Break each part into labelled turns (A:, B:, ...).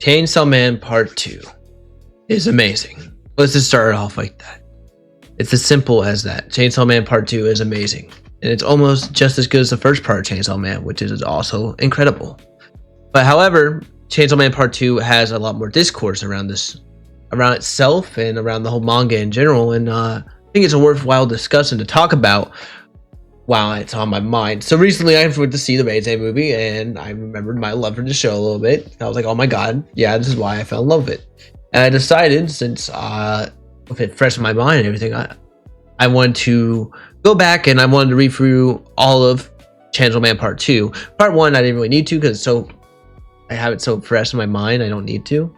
A: Chainsaw Man Part 2 is amazing. Let's just start it off like that. It's as simple as that. Chainsaw Man Part 2 is amazing. And it's almost just as good as the first part of Chainsaw Man, which is also incredible. But however, Chainsaw Man Part 2 has a lot more discourse around itself and around the whole manga in general. And I think it's a worthwhile discussion to talk about while it's on my mind. So recently I went to see the Asa movie and I remembered my love for the show a little bit. I was like, oh my god, yeah, this is why I fell in love with it. And I decided, since with it fresh in my mind and everything, I wanted to go back and I wanted to read through all of Chainsaw Man Part 2. Part 1 I didn't really need to because I have it so fresh in my mind, I don't need to.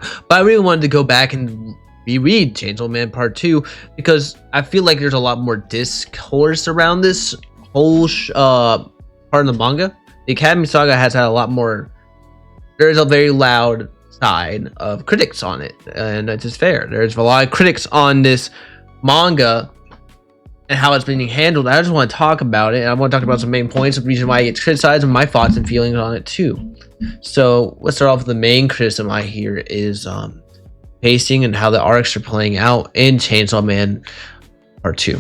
A: But I really wanted to go back and reread Chainsaw Man Part 2 because I feel like there's a lot more discourse around this whole part of the manga. The Academy Saga has had a lot more. There's a very loud side of critics on it, and that's just fair. There's a lot of critics on this manga and how it's being handled. I just want to talk about it, and I want to talk about some main points of the reason why it gets criticized and my thoughts and feelings on it too. So let's start off with the main criticism I hear is pacing and how the arcs are playing out in Chainsaw Man Part 2.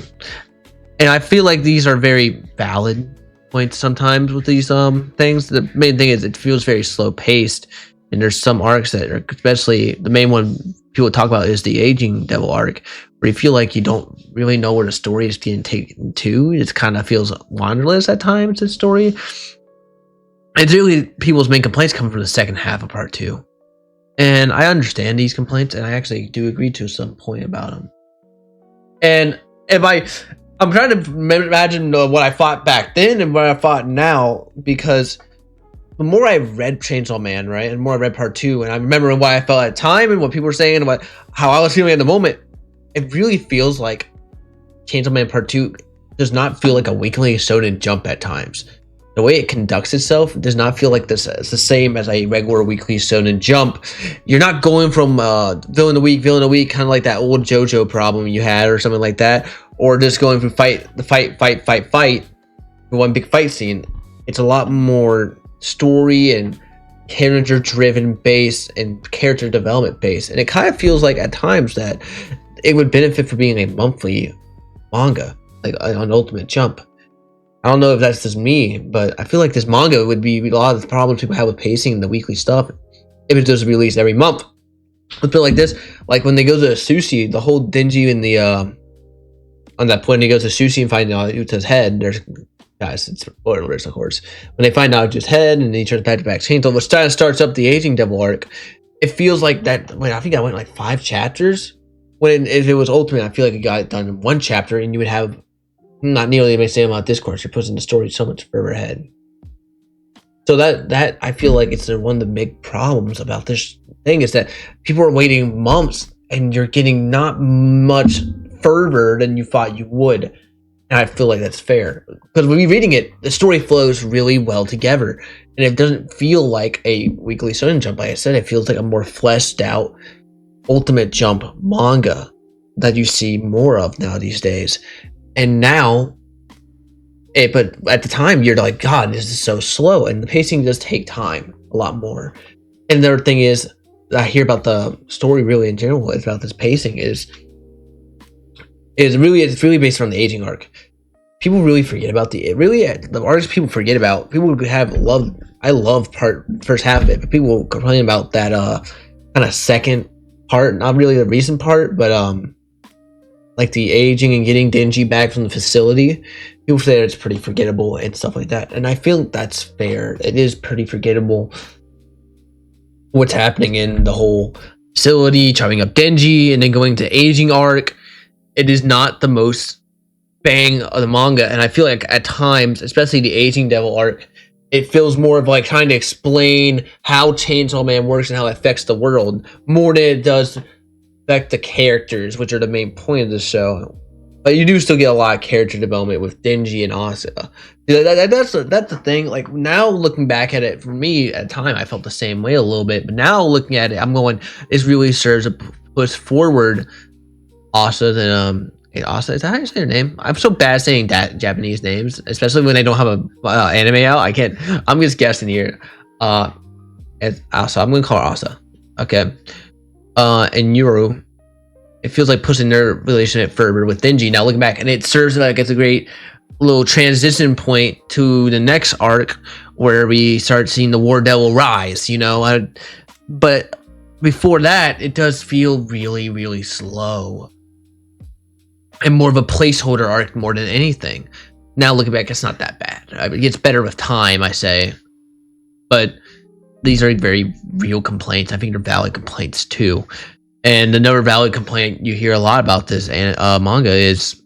A: And I feel like these are very valid points sometimes with these things. The main thing is it feels very slow paced, and there's some arcs that are, especially the main one people talk about is the Aging Devil arc, where you feel like you don't really know where the story is being taken to. It kind of feels wanderless at times, the story. It's really people's main complaints come from the second half of Part 2. And I understand these complaints, and I actually do agree to some point about them. And I'm trying to imagine what I thought back then and what I thought now, because the more I read Chainsaw Man, right, and the more I read Part 2, and I remember what I felt at the time and what people were saying and how I was feeling at the moment, it really feels like Chainsaw Man Part 2 does not feel like a Weekly Shonen Jump at times. The way it conducts itself does not feel like this. It's the same as a regular Weekly Shonen Jump. You're not going from villain of the week, kind of like that old JoJo problem you had or something like that, or just going through fight, one big fight scene. It's a lot more story and character-driven base and character development base, and it kind of feels like at times that it would benefit from being a monthly manga, like an Ultimate Jump. I don't know if that's just me, but I feel like this manga would be a lot of the problems people have with pacing and the weekly stuff if it was released every month. I feel like this, like when they go to Sushi, the whole Denji and the on that point, he goes to Sushi and finds out Uta's head. There's guys, it's spoilers, of course. When they find out Uta's head and then he turns back to Chainsaw, which kind of starts up the Aging Devil arc. It feels like that. Wait, I think I went like 5 chapters. If it was Ultimate, I feel like it got it done in 1 chapter, and you would have not nearly the same amount of discourse. You're pushing the story so much further ahead. So that I feel like it's one of the big problems about this thing is that people are waiting months and you're getting not much further than you thought you would. And I feel like that's fair, because when you're reading it, the story flows really well together, and it doesn't feel like a Weekly Shonen Jump. Like I said, it feels like a more fleshed out Ultimate Jump manga that you see more of now these days. And now, but at the time, you're like, God, this is so slow. And the pacing does take time a lot more. And the other thing is, I hear about the story really in general, is about this pacing it's really based on the aging arc. People really forget about the arcs people forget about. People have loved, I love first half of it, but people complain about that kind of second part, not really the recent part, but like the aging and getting Denji back from the facility. People say that it's pretty forgettable and stuff like that, and I feel that's fair. It is pretty forgettable what's happening in the whole facility, chopping up Denji, and then going to aging arc. It is not the most bang of the manga, and I feel like at times, especially the Aging Devil arc, it feels more of like trying to explain how Chainsaw Man works and how it affects the world more than it does affect the characters, which are the main point of the show. But you do still get a lot of character development with Denji and Asa. That's the thing. Like now looking back at it, for me at the time, I felt the same way a little bit. But now looking at it, I'm going, this really serves to push forward Asa than Asa. Is that how you say her name? I'm so bad saying that Japanese names, especially when they don't have a anime out. I can't. I'm just guessing here. as Asa. I'm gonna call her Asa. Okay. And Yoru, it feels like pushing their relationship further with Denji. Now looking back, and it serves like it's a great little transition point to the next arc where we start seeing the War Devil rise. But before that, it does feel really, really slow and more of a placeholder arc more than anything. Now looking back, it's not that bad. It gets better with time, I say. But these are very real complaints. I think they're valid complaints too. And another valid complaint you hear a lot about this manga is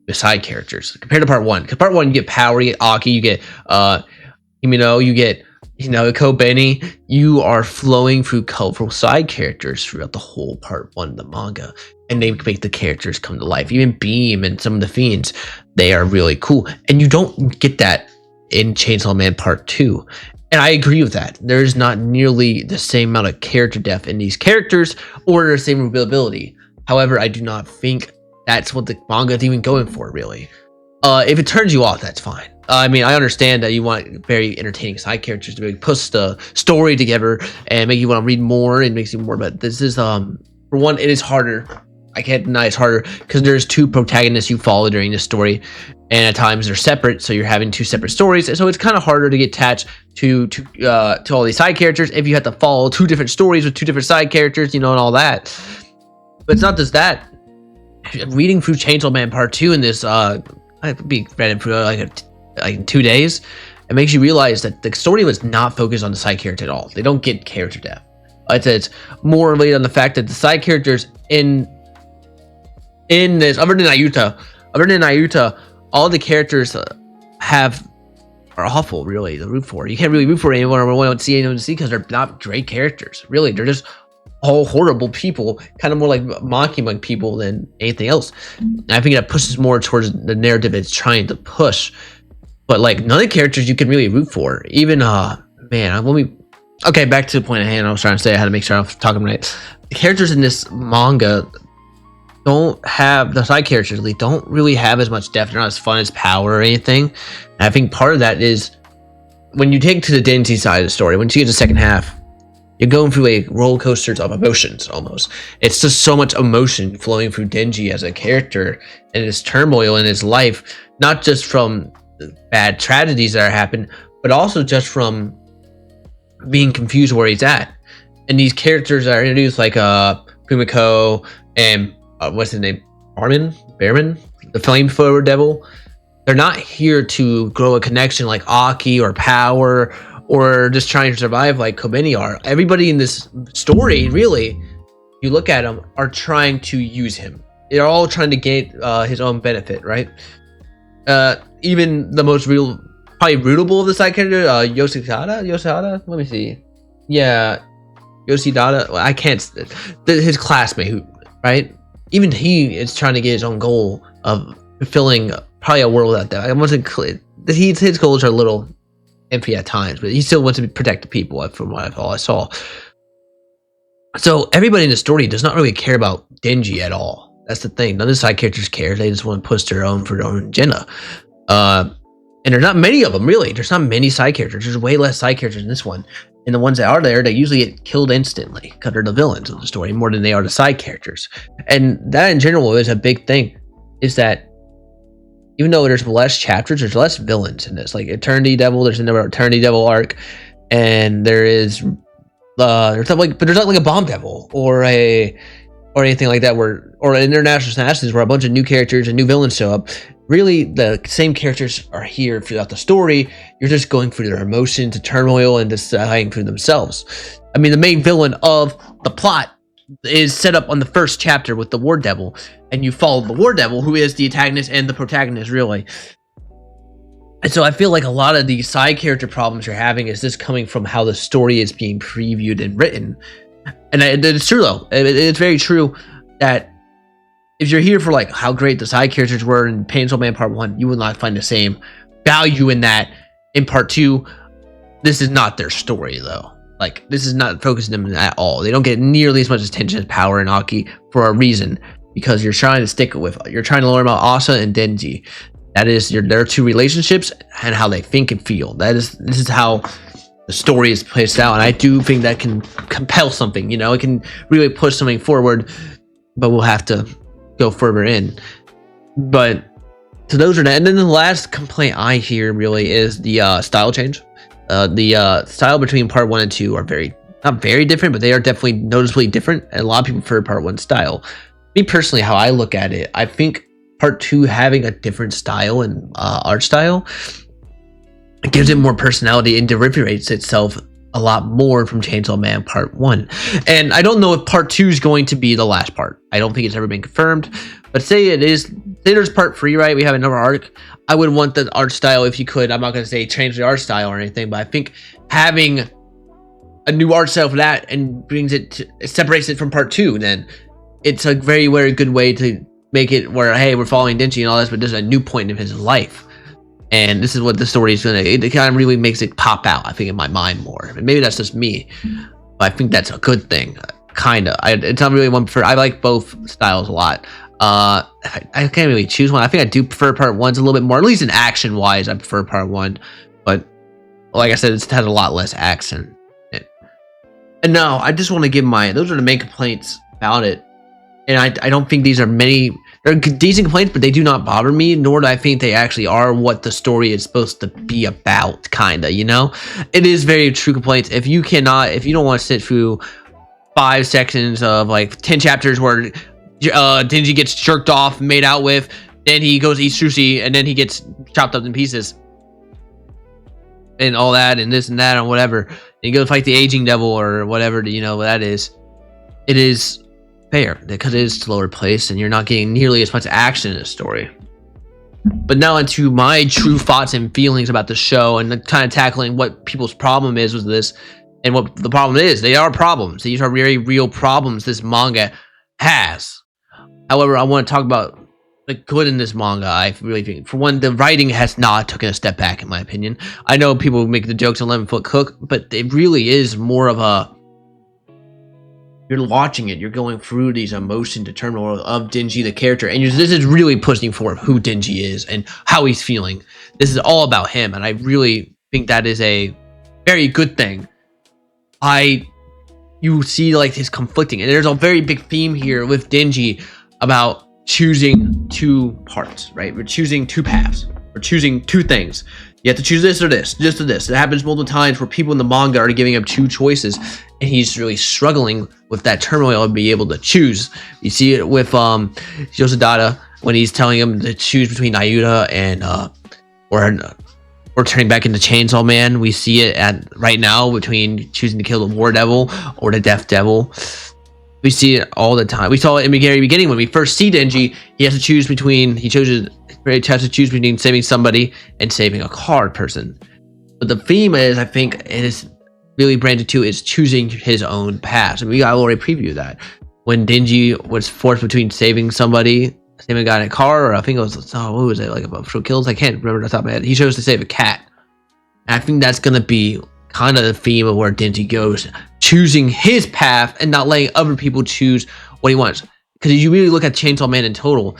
A: the side characters compared to part one. Because part one, you get Power, you get Aki, you get Himino, you get Kobeni. You are flowing through colorful side characters throughout the whole part one of the manga, and they make the characters come to life. Even Beam and some of the fiends, they are really cool, and you don't get that in Chainsaw Man Part 2. And I agree with that. There's not nearly the same amount of character depth in these characters or the same revealability. However, I do not think that's what the manga is even going for, really. If it turns you off, that's fine. I mean, I understand that you want very entertaining side characters to really push the story together and make you want to read more and makes you more. But this is, for one, it is harder. I can't deny it's harder because there's two protagonists you follow during this story, and at times they're separate, so you're having two separate stories. And so it's kind of harder to get attached to all these side characters if you have to follow two different stories with two different side characters, and all that. But it's not just that. Reading through Chainsaw Man Part 2 in this, I'd be read through like in 2 days. It makes you realize that the story was not focused on the side character at all. They don't get character depth. It's more related on the fact that the side characters in this, other than Ayuta, all the characters are awful, really, to root for. You can't really root for anyone or want to see anyone to see because they're not great characters. Really, they're just all horrible people, kind of more like mocking people than anything else. And I think that pushes more towards the narrative it's trying to push. But none of the characters you can really root for. Even okay, back to the point at hand. I was trying to say I had to make sure I was talking right. The characters in this manga don't have, the side characters really don't really have as much depth. They're not as fun as Power or anything. And I think part of that is when you take to the Denji side of the story, once you get to the second half, you're going through a roller coaster of emotions almost. It's just so much emotion flowing through Denji as a character and his turmoil in his life, not just from the bad tragedies that happened, but also just from being confused where he's at. And these characters are introduced like Kumiko and what's his name? Behrman, the flamethrower devil. They're not here to grow a connection like Aki or Power or just trying to survive like Kobeni are. Everybody in this story, really, you look at them, are trying to use him. They're all trying to gain his own benefit, right? Even the most real, probably rootable of the side character, Yoshihara? Let me see. Yeah, Yoshidata. Well, I can't. His classmate, right? Even he is trying to get his own goal of fulfilling probably a world out there. I wasn't clear. His goals are a little empty at times, but he still wants to protect the people from what I saw. So everybody in the story does not really care about Denji at all. That's the thing. None of the side characters care. They just want to push their own agenda. And there's not many of them, really. There's not many side characters. There's way less side characters in this one. And the ones that are there, they usually get killed instantly because they're the villains of the story more than they are the side characters. And that in general is a big thing, is that even though there's less chapters, there's less villains in this. Like Eternity Devil, there's another Eternity Devil arc, and there's not like a Bomb Devil or anything like that, or International Assassins where a bunch of new characters and new villains show up. Really, the same characters are here throughout the story. You're just going through their emotions, the turmoil, and deciding through themselves. I mean, the main villain of the plot is set up on the first chapter with the War Devil, and you follow the War Devil, who is the antagonist and the protagonist, really. And so I feel like a lot of the side character problems you're having is just coming from how the story is being previewed and written. And it's true, though. It's very true that if you're here for like how great the side characters were in Chainsaw Man Part 1, you will not find the same value in that in Part 2. This is not their story, though. Like, this is not focusing them at all. They don't get nearly as much attention as Power and Aki for a reason, because you're trying to you're trying to learn about Asa and Denji. That is their two relationships and how they think and feel. This is how the story is placed out, and I do think that can compel something. You know, it can really push something forward, but we'll have to go further in. But so those are that. And then the last complaint I hear really is the style change. The style between part 1 and 2 are not very different, but they are definitely noticeably different, and a lot of people prefer part 1 style. Me personally, how I look at it, I think part 2 having a different style and art style, it gives it more personality and differentiates itself a lot more from Chainsaw Man part 1. And I don't know if part 2 is going to be the last part. I don't think it's ever been confirmed, but say it is. Say there's part 3, right? We have another arc. I would want the art style, if you could. I'm not going to say change the art style or anything, but I think having a new art style for that and it separates it from part 2, then it's a very, very good way to make it where, hey, we're following Denji and all this, but there's a new point in his life. And this is what the story is going to, it kind of really makes it pop out, I think, in my mind more. And maybe that's just me, but I think that's a good thing, kind of. It's not really one I like both styles a lot. I can't really choose one. I think I do prefer part 1's a little bit more, at least in action wise. I prefer part 1, but like I said, it has a lot less action. And now I just want to give those are the main complaints about it. And I don't think these are they're decent complaints, but they do not bother me, nor do I think they actually are what the story is supposed to be about, kinda, you know? It is very true complaints. If you don't want to sit through 5 sections of like 10 chapters where Denji gets jerked off, made out with, then he goes eat sushi, and then he gets chopped up in pieces, and all that, and this and that, and whatever, and he goes fight the aging devil or whatever, you know what that is. It is fair because it is slower paced, and you're not getting nearly as much action in the story. But now into my true thoughts and feelings about the show, and kind of tackling what people's problem is with this, and what the problem is. They are problems. These are very real problems this manga has. However, I want to talk about the good in this manga. I really think, for one, the writing has not taken a step back, in my opinion. I know people make the jokes on 11-foot cook, but it really is more of a, you're watching it, you're going through these emotions, the turmoil of Denji, the character, and this is really pushing for who Denji is and how he's feeling. This is all about him, and I really think that is a very good thing. You see like his conflicting, and there's a very big theme here with Denji about choosing 2 parts, right? We're choosing 2 paths. We're choosing 2 things. You have to choose this or this, this or this. It happens multiple times where people in the manga are giving him 2 choices, and he's really struggling with that turmoil of being able to choose. You see it with Yoshidata when he's telling him to choose between Ayuda and or turning back into Chainsaw Man. We see it right now between choosing to kill the War Devil or the Death Devil. We see it all the time. We saw it in the very beginning when we first see Denji. He has to choose between saving somebody and saving a card person. But the theme is, I think, it is really branded to is choosing his own path. And I already previewed that when Denji was forced between saving somebody, saving a guy in a car, or I think it was what was it, like about kills? I can't remember off the top of my head. He chose to save a cat. And I think that's gonna be kind of the theme of where Denji goes, choosing his path and not letting other people choose what he wants. Because if you really look at Chainsaw Man in total,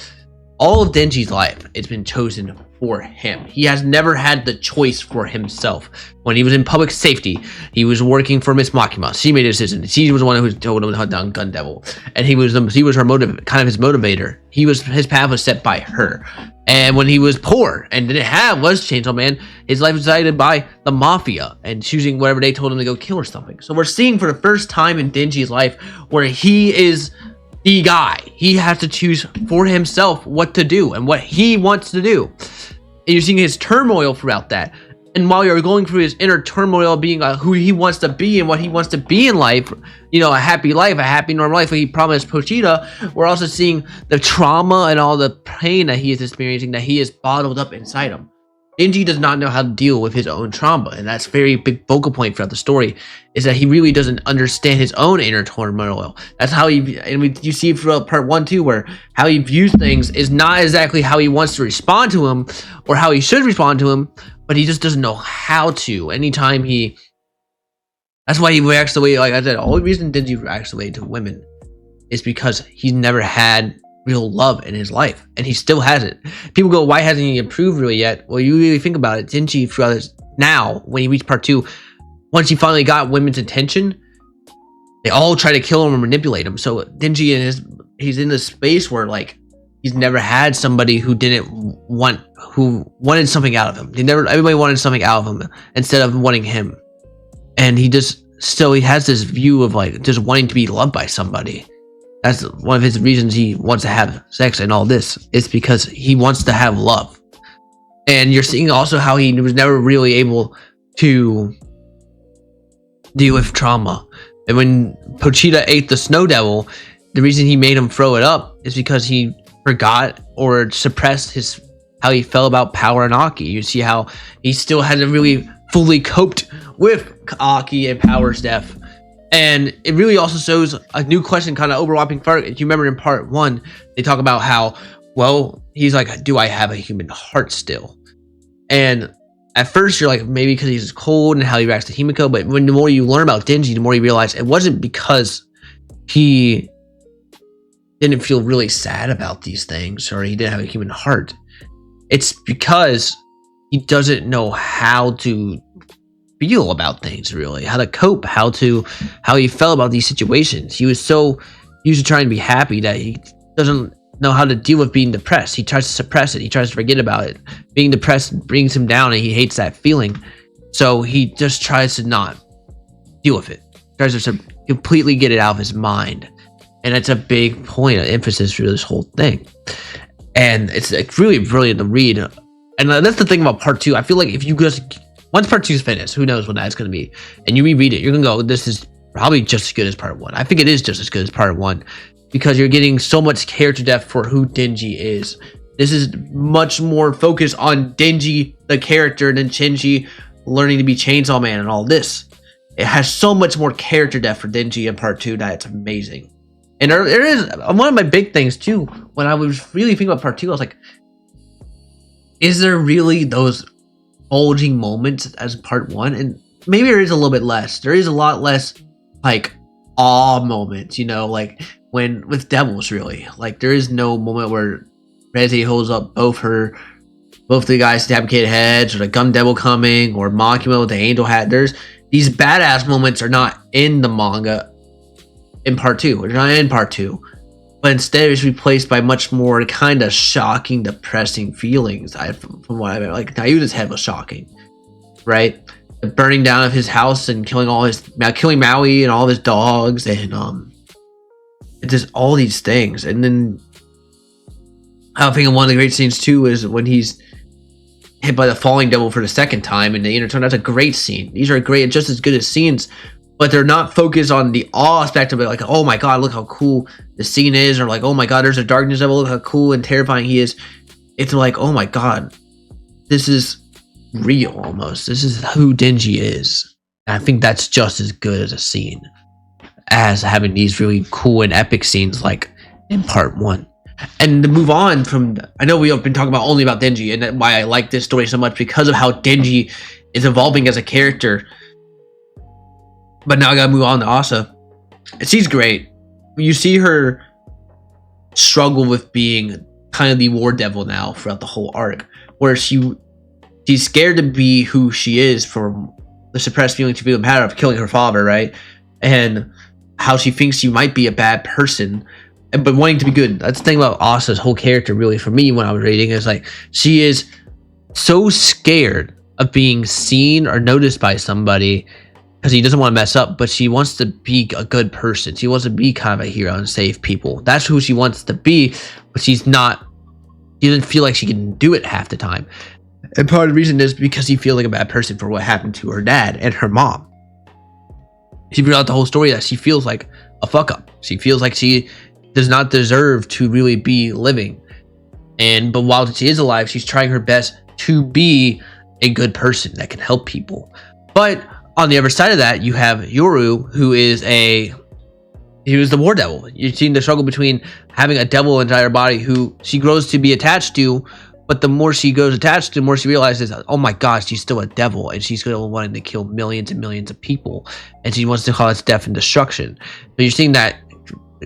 A: all of Denji's life, it's been chosen for him. He has never had the choice for himself. When he was in public safety, he was working for Miss Makima. She made a decision. She was the one who told him to hunt down Gun Devil, and he was her kind of his motivator. His path was set by her. And when he was poor and was Chainsaw Man, his life was decided by the Mafia and choosing whatever they told him to go kill or something. So we're seeing for the first time in Denji's life where he is the guy. He has to choose for himself what to do and what he wants to do. And you're seeing his turmoil throughout that. And while you're going through his inner turmoil, being who he wants to be and what he wants to be in life, a happy life, a happy normal life, like he promised Pochita, we're also seeing the trauma and all the pain that he is experiencing, that he is bottled up inside him. Denji does not know how to deal with his own trauma, and that's a very big focal point throughout the story, is that he really doesn't understand his own inner turmoil. That's how you see throughout part 1 too, where how he views things is not exactly how he wants to respond to him, or how he should respond to him, but he just doesn't know how to. That's why he reacts the way, like I said, the only reason Denji reacts the way to women is because he's never had real love in his life, and he still hasn't. People go, why hasn't he improved really yet? Well, you really think about it, Denji throughout this, now when he reached part 2, once he finally got women's attention, they all try to kill him or manipulate him. So Denji he's in this space where like he's never had somebody who wanted something out of him. Everybody wanted something out of him instead of wanting him. And he has this view of like just wanting to be loved by somebody. That's one of his reasons he wants to have sex and all this. It's because he wants to have love. And you're seeing also how he was never really able to deal with trauma. And when Pochita ate the snow devil, the reason he made him throw it up is because he forgot or suppressed how he felt about power and Aki. You see how he still hasn't really fully coped with Aki and Power's death. And it really also shows a new question kind of overlapping part. If you remember in part 1, they talk about how, well, he's like, do I have a human heart still? And at first you're like, maybe because he's cold and how he reacts to Himiko, but the more you learn about Denji, the more you realize it wasn't because he didn't feel really sad about these things or he didn't have a human heart. It's because he doesn't know how to feel about things, really, how to cope, how he felt about these situations. He was so used to trying to be happy that he doesn't know how to deal with being depressed. He tries to suppress it. He tries to forget about it. Being depressed brings him down and he hates that feeling. So he just tries to not deal with it. Tries to completely get it out of his mind. And it's a big point of emphasis for this whole thing. And it's really brilliant to read. And that's the thing about part 2. I feel like if you just, once part 2 is finished, who knows when that's going to be, and you reread it, you're going to go, this is probably just as good as part 1. I think it is just as good as part 1. Because you're getting so much character depth for who Denji is. This is much more focused on Denji, the character, than Shinji learning to be Chainsaw Man and all this. It has so much more character depth for Denji in part 2 that it's amazing. And there is one of my big things too, when I was really thinking about part 2, I was like, is there really those bulging moments as part 1? And maybe there is a little bit less. There is a lot less like awe moments, you know, like when with devils, really. Like there is no moment where Rezi holds up both the guys' decapitated heads, or the gum devil coming, or Makima with the angel hat. There's these badass moments are not in the manga in part 2. They're not in part 2. But instead it's replaced by much more kind of shocking, depressing feelings. From what I mean, like Nayuda's head was shocking, right? The burning down of his house and killing Maui and all of his dogs, and it's just all these things. And then I think one of the great scenes too is when he's hit by the falling devil for the second time in the inner tunnel. That's a great scene. These are great, just as good as scenes, but they're not focused on the awe aspect of it. Like, oh my god, look how cool the scene is, or like, oh my god, there's a darkness devil, look how cool and terrifying he is. It's like, oh my god, this is real almost. This is who Denji is. And I think that's just as good as a scene as having these really cool and epic scenes like in part 1. And to move on from, I know we have been talking about only about Denji, and that's why I like this story so much, because of how Denji is evolving as a character. But now I gotta move on to Asa. And she's great. You see her struggle with being kind of the war devil now throughout the whole arc, where she's scared to be who she is from the suppressed feeling she feels had of killing her father, right? And how she thinks she might be a bad person, but wanting to be good. That's the thing about Asa's whole character, really, for me when I was reading, is like she is so scared of being seen or noticed by somebody because he doesn't want to mess up, but she wants to be a good person. She wants to be kind of a hero and save people. That's who she wants to be, but she's not. She doesn't feel like she can do it half the time. And part of the reason is because she feels like a bad person for what happened to her dad and her mom. She figured out the whole story that she feels like a fuck up. She feels like she does not deserve to really be living. But while she is alive, she's trying her best to be a good person that can help people. But on the other side of that, you have Yoru, who is he was the war devil. You've seen the struggle between having a devil inside her body who she grows to be attached to, but the more she grows attached, the more she realizes, oh my gosh, she's still a devil, and she's still wanting to kill millions and millions of people, and she wants to cause death and destruction. So you're seeing that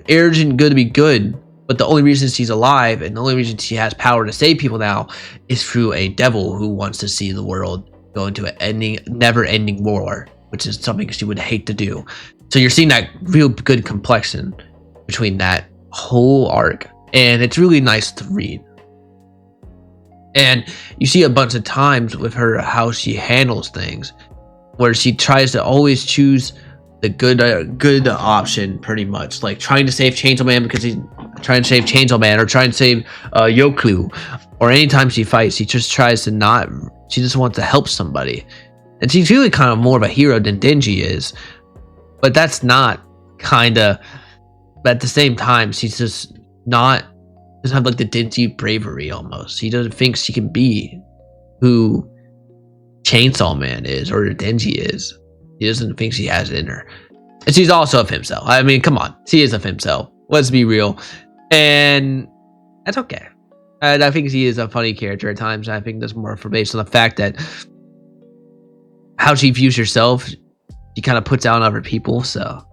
A: urgent good to be good, but the only reason she's alive and the only reason she has power to save people now is through a devil who wants to see the world go into an never-ending war. which is something she would hate to do. So you're seeing that real good complexion between that whole arc, and it's really nice to read. And you see a bunch of times with her how she handles things, where she tries to always choose the good option, pretty much, like trying to save Chainsaw Man because he's trying to save Chainsaw Man, or trying to save Yoku, or anytime she fights, she just tries to not. She just wants to help somebody, and she's really kind of more of a hero than Denji is. But that's not kind of. But at the same time, she's just not. Doesn't have like the Denji bravery almost. She doesn't think she can be who Chainsaw Man is or Denji is. He doesn't think she has it in her. And she's also of himself. I mean, come on. She is of himself. Let's be real. And that's okay. And I think she is a funny character at times. I think that's more for based on the fact that how she views herself, she kind of puts out on other people. So,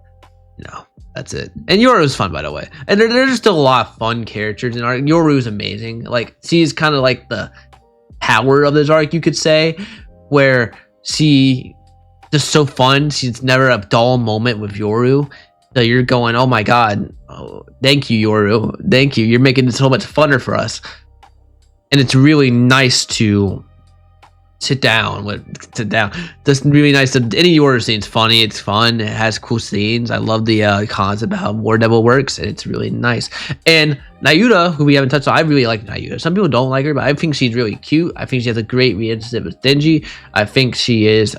A: that's it. And Yoru's fun, by the way. And there's still a lot of fun characters in arc. Yoru's amazing. Like, she's kind of like the power of this arc, you could say, where she just so fun. She's never a dull moment with Yoru. So you're going, oh my god, thank you, Yoru. Thank you. You're making it so much funner for us. And it's really nice to sit down. Just really nice to any Yoru scene's funny, it's fun, it has cool scenes. I love the concept of how War Devil works, and it's really nice. And Nayuta, who we haven't touched on, I really like Nayuta. Some people don't like her, but I think she's really cute. I think she has a great relationship with Denji. I think she is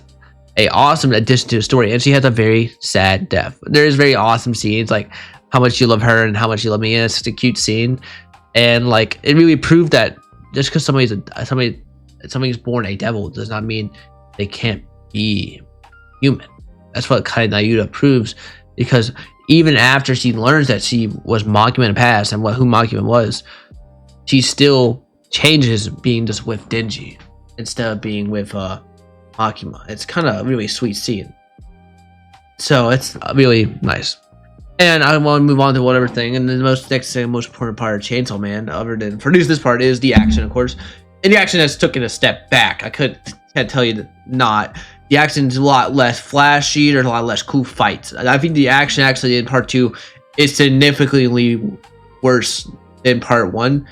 A: a awesome addition to the story, and she has a very sad death. There's very awesome scenes, like how much you love her and how much you love me, and it's just a cute scene. And like, it really proved that just because somebody's born a devil does not mean they can't be human. That's what kind of Nayuta proves, because even after she learns that she was Makima in the past and who Makima was, she still changes being just with Denji instead of being with Makima. It's kind of a really sweet scene. So it's really nice. And I want to move on to whatever thing. And the most important part of Chainsaw Man, other than produce this part, is the action, of course. And the action has taken a step back. I can't tell you that not. The action is a lot less flashy. There's a lot less cool fights. I think the action actually in part 2 is significantly worse than part 1.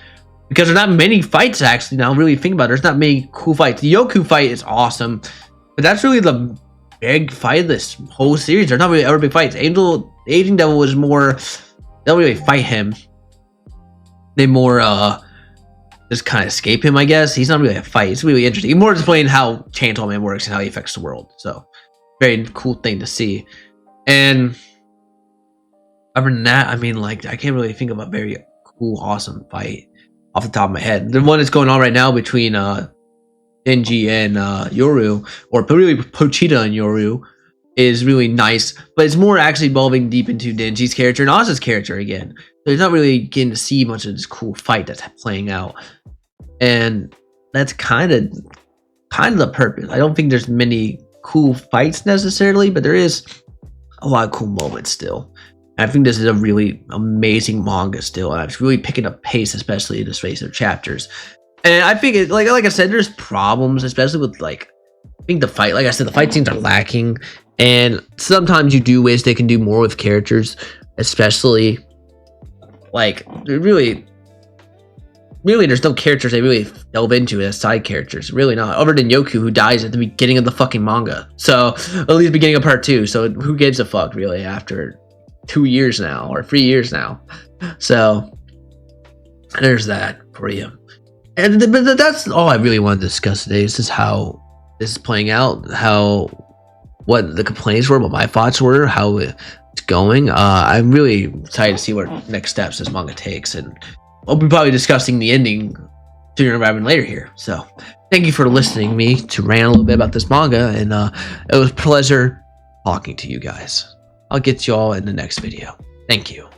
A: Because there's not many fights actually. Now really think about it. There's not many cool fights. The Yoku fight is awesome. But that's really the big fight of this whole series. There's not really ever big fights. The Aging Devil was more, they don't really fight him. They more just kind of escape him, I guess. He's not really a fight. It's really interesting. He's more explaining how Chainsaw Man works and how he affects the world. So very cool thing to see. And other than that, I mean, like, I can't really think of a very cool, awesome fight off the top of my head. The one that's going on right now between Denji and Yoru, or really Pochita and Yoru, is really nice, but it's more actually delving deep into Denji's character and Asa's character again. So it's not really getting to see much of this cool fight that's playing out, and that's kind of the purpose. I don't think there's many cool fights necessarily, but there is a lot of cool moments still. And I think this is a really amazing manga still, and it's really picking up pace, especially in the space of chapters. And I think it, like I said, there's problems, especially with I think the fight. Like I said, the fight scenes are lacking. And sometimes you do wish they can do more with characters, especially really there's no characters they really delve into as side characters. Really not, other than Yoku, who dies at the beginning of the fucking manga. So at least beginning of part 2. So who gives a fuck really after 2 years now or 3 years now? So there's that for you. And but that's all I really want to discuss today. Is just how this is playing out, what the complaints were, what my thoughts were, how it's going. I'm really excited to see what next steps this manga takes, and I'll be probably discussing the ending sooner rather than later here. So thank you for listening to me to rant a little bit about this manga, and it was a pleasure talking to you guys. I'll get you all in the next video. Thank you.